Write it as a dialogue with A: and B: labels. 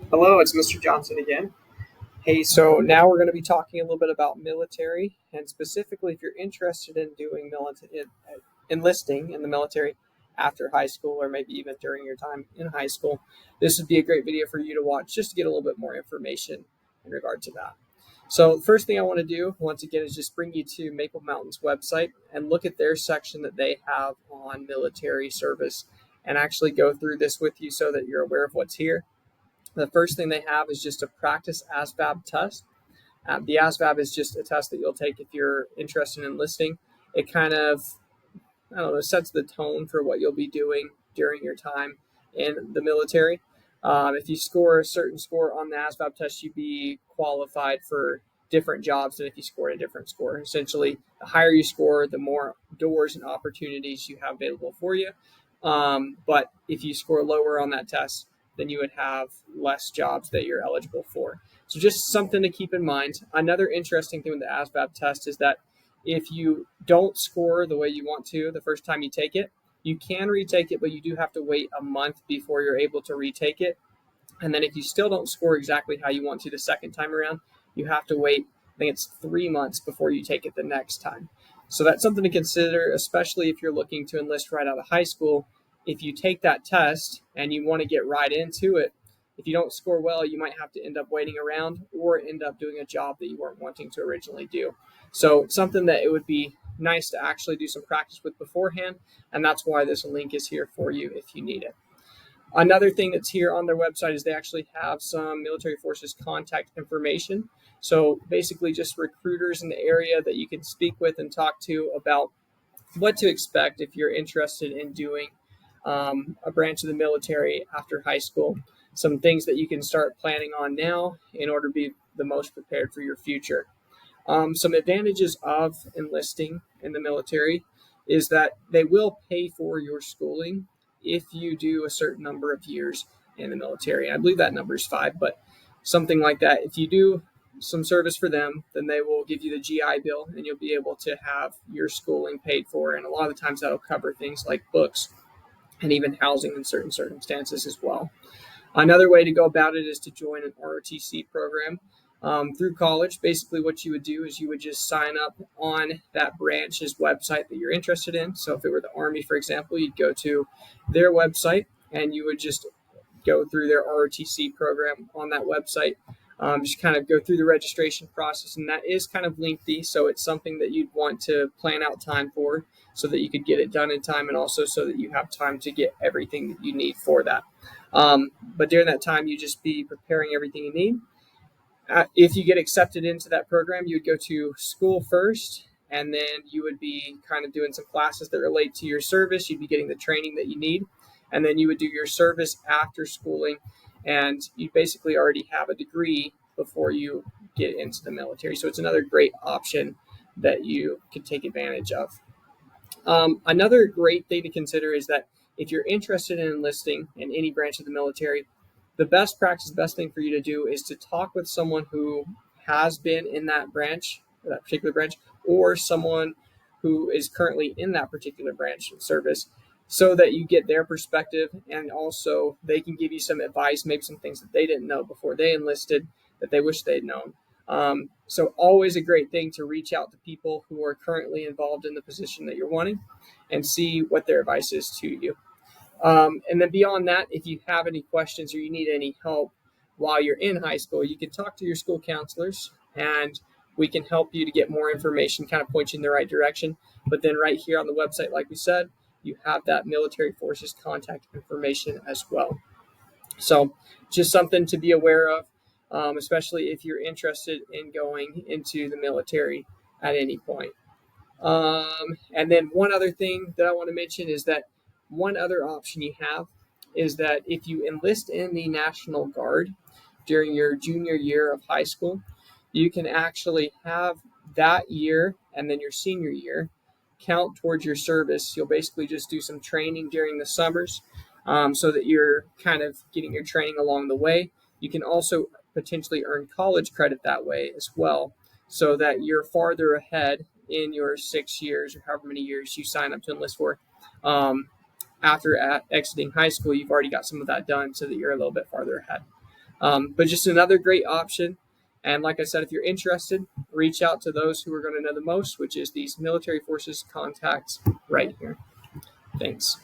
A: Hello, it's Mr. Johnson again. Hey, so now we're going to be talking a little bit about military, and specifically if you're interested in doing enlisting in the military after high school, or maybe even during your time in high school, this would be a great video for you to watch just to get a little bit more information in regard to that. So the first thing I want to do, once again, is just bring you to Maple Mountain's website and look at their section that they have on military service, and actually go through this with you so that you're aware of what's here. The first thing they have is just a practice ASVAB test. The ASVAB is just a test that you'll take if you're interested in enlisting. It kind of, I don't know, sets the tone for what you'll be doing during your time in the military. If you score a certain score on the ASVAB test, you'd be qualified for different jobs than if you scored a different score. Essentially, the higher you score, the more doors and opportunities you have available for you. But if you score lower on that test, then you would have less jobs that you're eligible for. So just something to keep in mind. Another interesting thing with the ASVAB test is that if you don't score the way you want to the first time you take it, you can retake it, but you do have to wait a month before you're able to retake it. And then if you still don't score exactly how you want to the second time around, you have to wait, I think it's 3 months before you take it the next time. So that's something to consider, especially if you're looking to enlist right out of high school. If you take that test and you want to get right into it, if you don't score well, you might have to end up waiting around or end up doing a job that you weren't wanting to originally do. So it's something that it would be nice to actually do some practice with beforehand, and that's why this link is here for you if you need it. Another thing that's here on their website is they actually have some military forces contact information. So basically, just recruiters in the area that you can speak with and talk to about what to expect if you're interested in doing a branch of the military after high school. Some things that you can start planning on now in order to be the most prepared for your future. Some advantages of enlisting in the military is that they will pay for your schooling if you do a certain number of years in the military. I believe that number is 5, but something like that. If you do some service for them, then they will give you the GI Bill and you'll be able to have your schooling paid for. And a lot of the times that'll cover things like books and even housing in certain circumstances as well. Another way to go about it is to join an ROTC program through college. Basically, what you would do is you would just sign up on that branch's website that you're interested in. So if it were the Army, for example, you'd go to their website and you would just go through their ROTC program on that website. Just kind of go through the registration process, and that is kind of lengthy, so it's something that you'd want to plan out time for so that you could get it done in time, and also so that you have time to get everything that you need for that. But during that time, you just be preparing everything you need. If you get accepted into that program, you would go to school first, and then you would be kind of doing some classes that relate to your service. You'd be getting the training that you need, and then you would do your service after schooling, and you basically already have a degree before you get into the military. So it's another great option that you can take advantage of. Another great thing to consider is that if you're interested in enlisting in any branch of the military, the best practice, the best thing for you to do is to talk with someone who has been in that branch, or that particular branch, or someone who is currently in that particular branch of service, so that you get their perspective, and also they can give you some advice, maybe some things that they didn't know before they enlisted that they wish they'd known. So always a great thing to reach out to people who are currently involved in the position that you're wanting and see what their advice is to you. And then beyond that, if you have any questions or you need any help while you're in high school, you can talk to your school counselors and we can help you to get more information, kind of point you in the right direction. But then right here on the website, like we said, you have that military forces contact information as well. So just something to be aware of, especially if you're interested in going into the military at any point. And then one other thing that I want to mention is that one other option you have is that if you enlist in the National Guard during your junior year of high school, you can actually have that year and then your senior year count towards your service. You'll basically just do some training during the summers so that you're kind of getting your training along the way. You can also potentially earn college credit that way as well, so that you're farther ahead in your 6 years or however many years you sign up to enlist for. After exiting high school, you've already got some of that done so that you're a little bit farther ahead. But just another great option. And like I said, if you're interested, reach out to those who are going to know the most, which is these military forces contacts right here. Thanks.